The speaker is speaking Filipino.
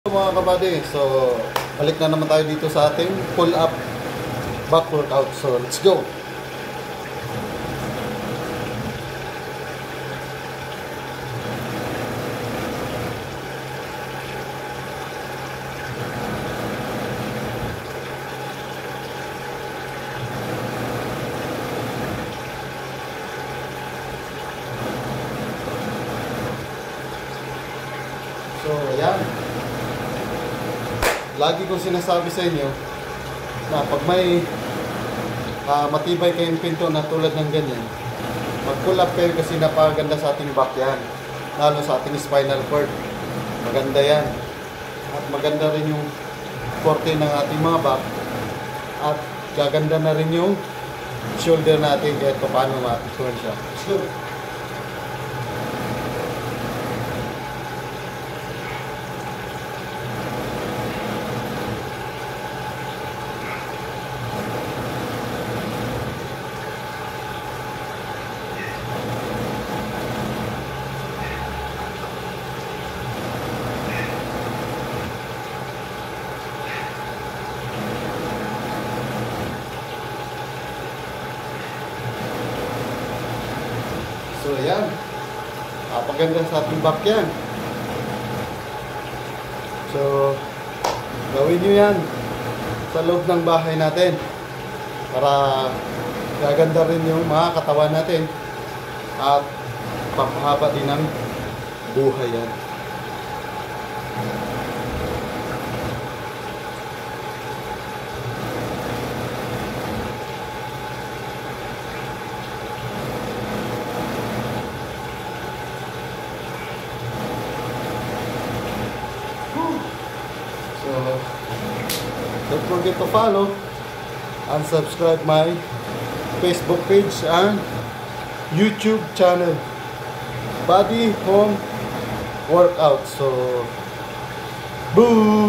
Mga kabady, so balik na naman tayo dito sa ating pull-up back workout. So let's go! So ayan, lagi kong sinasabi sa inyo na pag may matibay kayong pinto na tulad ng ganyan, mag-pull up kayo kasi napakaganda sa ating back yan, lalo sa ating spinal cord. Maganda yan, at maganda rin yung forte ng ating mga back, at gaganda na rin yung shoulder natin kahit paano ma-turn siya. So, So, ayan. Napaganda sa ating back yan. So, gawin nyo yan sa loob ng bahay natin para gaganda rin yung mga katawan natin at papahaba din ng buhay yan. So, don't forget to follow and subscribe my Facebook page and YouTube channel, Body Home Workout. So, boom!